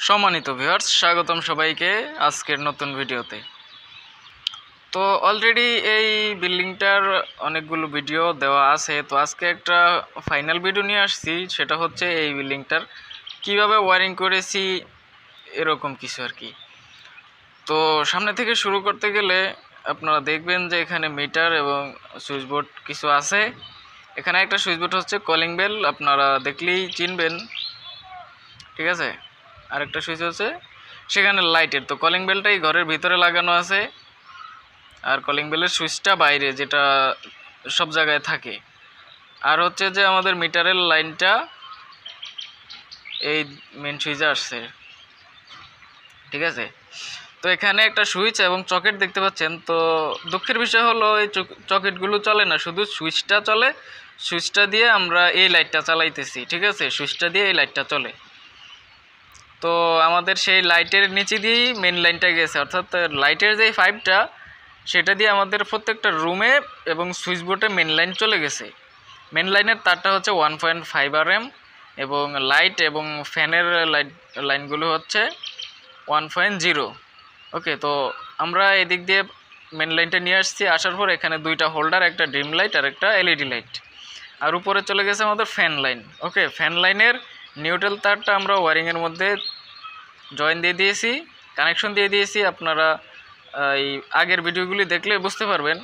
সম্মানিত ভিউয়ার্স, স্বাগতম সবাইকে আজকের নতুন ভিডিওতে। তো অলরেডি এই বিল্ডিংটার অনেকগুলো ভিডিও দেওয়া আছে, তো আজকে একটা ফাইনাল ভিডিও নিয়ে আসছি। সেটা হচ্ছে এই বিল্ডিংটার কিভাবে ওয়্যারিং করেছি, এরকম কিছু আর কি। তো সামনে থেকে শুরু করতে গেলে আপনারা দেখবেন যে এখানে মিটার এবং সুইচবোর্ড কিছু আছে। এখানে একটা সুইচবোর্ড হচ্ছে কলিং বেল, আপনারা দেখলেই চিনবেন, ঠিক আছে। আরেকটা সুইচ হচ্ছে সেখানে লাইটের। তো কলিং বেলটাই ঘরের ভিতরে লাগানো আছে, আর কলিং বেলের সুইচটা বাইরে, যেটা সব জায়গায় থাকে। আর হচ্ছে যে আমাদের মিটারের লাইনটা এই মেন সুইচে আসছে, ঠিক আছে। তো এখানে একটা সুইচ এবং চকেট দেখতে পাচ্ছেন। তো দুঃখের বিষয় হলো এই চকেটগুলো চলে না, শুধু সুইচটা চলে। সুইচটা দিয়ে আমরা এই লাইটটা চালাইতেছি, ঠিক আছে। সুইচটা দিয়ে এই লাইটটা চলে। তো আমাদের সেই লাইটের নিচে দিয়েই মেন লাইনটা গেছে, অর্থাৎ লাইটের যে পাইপটা সেটা দিয়ে আমাদের প্রত্যেকটা রুমে এবং সুইচ বোর্ডে মেন লাইন চলে গেছে। মেন লাইনের তারটা হচ্ছে 1.5 RM এবং লাইট এবং ফ্যানের লাইনগুলো হচ্ছে 1.0। ওকে, তো আমরা এদিক দিয়ে মেন লাইনটা নিয়ে আসছি। আসার পর এখানে দুইটা হোল্ডার, একটা ড্রিম লাইট আর একটা LED লাইট, আর উপরে চলে গেছে আমাদের ফ্যান লাইন। ওকে, ফ্যান লাইনের নিউট্রাল তারটা আমরা ওয়ারিংয়ের মধ্যে জয়েন দিয়ে দিয়েছি, কানেকশন দিয়ে দিয়েছি। আপনারা এই আগের ভিডিওগুলি দেখলে বুঝতে পারবেন।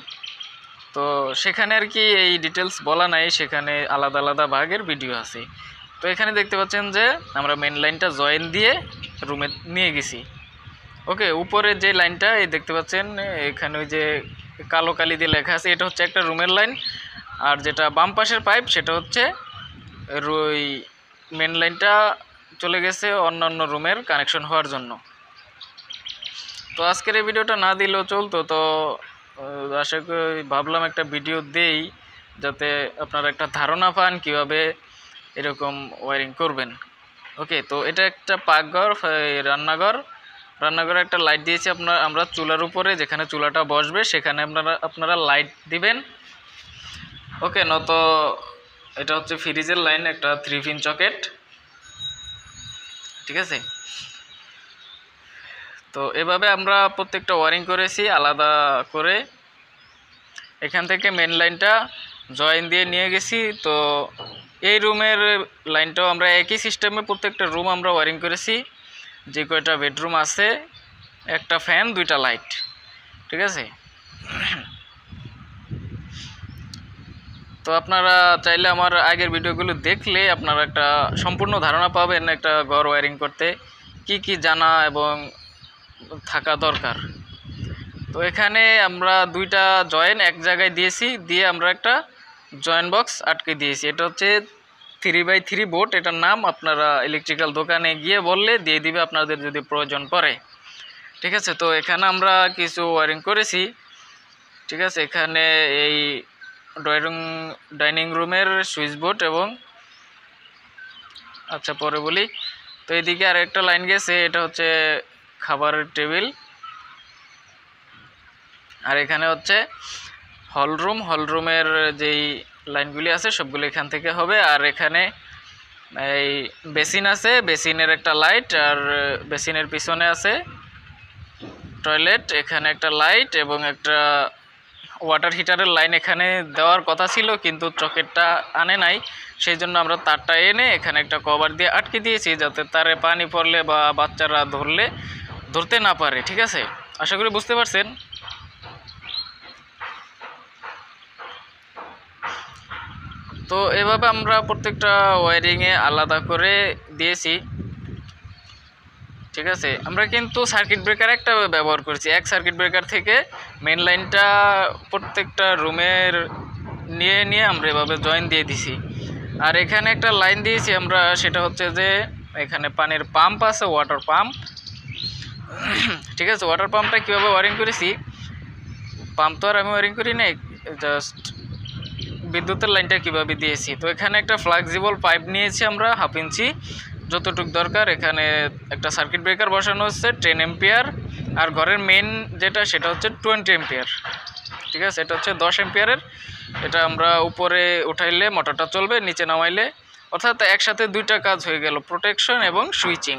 তো সেখানে আর কি এই ডিটেলস বলা নাই, সেখানে আলাদা আলাদা ভাগের ভিডিও আছে। তো এখানে দেখতে পাচ্ছেন যে আমরা মেন লাইনটা জয়েন দিয়ে রুমে নিয়ে গেছি। ওকে, উপরে যে লাইনটা এই দেখতে পাচ্ছেন, এখানে ওই যে কালো কালি দিয়ে লেখা আছে, এটা হচ্ছে একটা রুমের লাইন। আর যেটা বাম পাশের পাইপ সেটা হচ্ছে ওই মেন লাইনটা চলে গেছে অন্যান্য রুমের কানেকশন হওয়ার জন্য। তো আজকের এই ভিডিওটা না দিলেও চলতো, তো আশা করি ভাবলাম একটা ভিডিও দেই, যাতে আপনারা একটা ধারণা পান কিভাবে এরকম ওয়্যারিং করবেন। ওকে, তো এটা একটা পাকঘর, রান্নাঘরে একটা লাইট দিয়েছি আমরা চুলার উপরে, যেখানে চুলাটা বসবে সেখানে আপনারা লাইট দিবেন। ওকে, নত এটা হচ্ছে ফ্রিজের লাইন, একটা 3 পিন সকেট, ঠিক আছে। তো এভাবে আমরা প্রত্যেকটা ওয়ারিং করেছি আলাদা করে। এখান থেকে মেন লাইনটা জয়েন দিয়ে নিয়ে গেছি। তো এই রুমের লাইনটাও আমরা একই সিস্টেমে প্রত্যেকটা রুম আমরা ওয়ারিং করেছি। যে কয়টা বেডরুম আছে, একটা ফ্যান, দুইটা লাইট, ঠিক আছে। তো আপনারা চাইলে আমার আগের ভিডিওগুলো দেখলে আপনারা একটা সম্পূর্ণ ধারণা পাবেন একটা ঘর ওয়্যারিং করতে কি কি জানা এবং থাকা দরকার। তো এখানে আমরা দুইটা জয়েন এক জায়গায় দিয়েছি, দিয়ে আমরা একটা জয়েন বক্স আটকে দিয়েছি। এটা হচ্ছে 3x3 বোর্ড, এটার নাম। আপনারা ইলেকট্রিক্যাল দোকানে গিয়ে বললে দিয়ে দিবে আপনাদের যদি প্রয়োজন পড়ে, ঠিক আছে। তো এখানে আমরা কিছু ওয়্যারিং করেছি, ঠিক আছে। এখানে এই ডাইনিং রুমের সুইচ বোর্ড এবং আচ্ছা পরে বলি। তো এদিকে আর একটা লাইন গেছে, এটা হচ্ছে খাবারের টেবিল। আর এখানে হচ্ছে হলরুমের যেই লাইনগুলি আছে সবগুলো এখান থেকে হবে। আর এখানে এই বেসিন আছে, বেসিনের একটা লাইট, আর বেসিনের পিছনে আছে টয়লেট। এখানে একটা লাইট এবং একটা ওয়াটার হিটারের লাইন এখানে দেওয়ার কথা ছিল, কিন্তু চকেটটা আনে নাই, সেই জন্য আমরা তারটা এনে এখানে একটা কভার দিয়ে আটকে দিয়েছি, যাতে তারে পানি পড়লে বা বাচ্চারা ধরতে না পারে, ঠিক আছে। আশা করি বুঝতে পারছেন। তো এভাবে আমরা প্রত্যেকটা ওয়্যারিংয়ে আলাদা করে দিয়েছি, ঠিক আছে। আমরা কিন্তু সার্কিট ব্রেকার একটা ব্যবহার করেছি। এক সার্কিট ব্রেকার থেকে মেন লাইনটা প্রত্যেকটা রুমের নিয়ে আমরা এভাবে জয়েন দিয়ে দিছি। আর এখানে একটা লাইন দিয়েছি আমরা, সেটা হচ্ছে যে এখানে পানির পাম্প আছে, ওয়াটার পাম্প, ঠিক আছে। ওয়াটার পাম্পটা কীভাবে ওয়ারিং করেছি, পাম্প তো আর আমি ওয়ারিং করি নাই, জাস্ট বিদ্যুতের লাইনটা কীভাবে দিয়েছি। তো এখানে একটা ফ্লেক্সিবল পাইপ নিয়েছি আমরা 1/2 ইঞ্চি, যতটুকু দরকার। এখানে একটা সার্কিট ব্রেকার বসানো হচ্ছে 10 এম্পিয়ার, আর ঘরের মেন যেটা সেটা হচ্ছে 20 এম্পিয়ার, ঠিক আছে। এটা হচ্ছে 10 এম্পিয়ারের। এটা আমরা উপরে উঠাইলে মোটরটা চলবে, নিচে নামাইলে, অর্থাৎ একসাথে দুইটা কাজ হয়ে গেল, প্রোটেকশন এবং সুইচিং।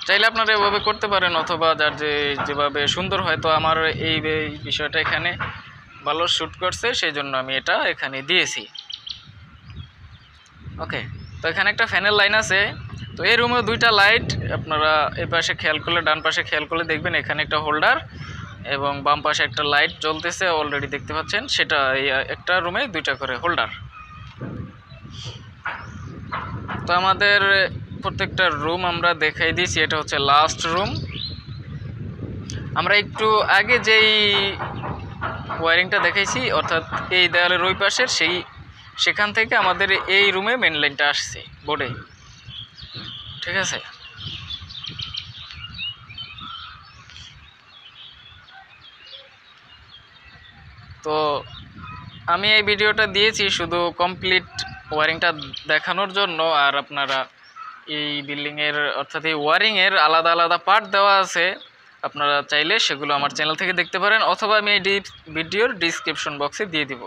চাইলে আপনারা এভাবে করতে পারেন, অথবা যার যেভাবে সুন্দর হয়। তো আমার এই বিষয়টা এখানে ভালো শ্যুট করছে, সেই জন্য আমি এটা এখানে দিয়েছি। ওকে, তো এখানে একটা ফ্যানের লাইন আছে। তো এই রুমেও দুইটা লাইট, আপনারা এই পাশে খেয়াল করলে, ডান পাশে খেয়াল করলে দেখবেন এখানে একটা হোল্ডার এবং বাম পাশে একটা লাইট জ্বলতেছে, অলরেডি দেখতে পাচ্ছেন। সেটা এই একটা রুমে দুইটা করে হোল্ডার। তো আমাদের প্রত্যেকটা রুম আমরা দেখাই দিয়েছি। এটা হচ্ছে লাস্ট রুম। আমরা একটু আগে যেই ওয়ারিংটা দেখাইছি, অর্থাৎ এই দেওয়ালের ওই পাশের, সেখান থেকে আমাদের এই রুমে মেন লাইনটা আসছে বোর্ডে, ঠিক আছে। তো আমি এই ভিডিওটা দিয়েছি শুধু কমপ্লিট ওয়ারিংটা দেখানোর জন্য। আর আপনারা এই বিল্ডিংয়ের, অর্থাৎ এই ওয়ারিংয়ের আলাদা আলাদা পার্ট দেওয়া আছে, আপনারা চাইলে সেগুলো আমার চ্যানেল থেকে দেখতে পারেন, অথবা আমি এই ভিডিওর ডিসক্রিপশন বক্সে দিয়ে দিব।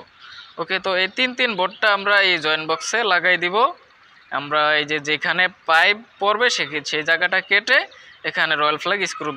ওকে, তো এই তিন বোর্ডটা আমরা এই জয়েন্ট বক্সে লাগাই দিব। আমরা এই যেখানে পাইপ পড়বে সেই জায়গাটা কেটে এখানে রয়্যাল ফ্ল্যাগ স্ক্রু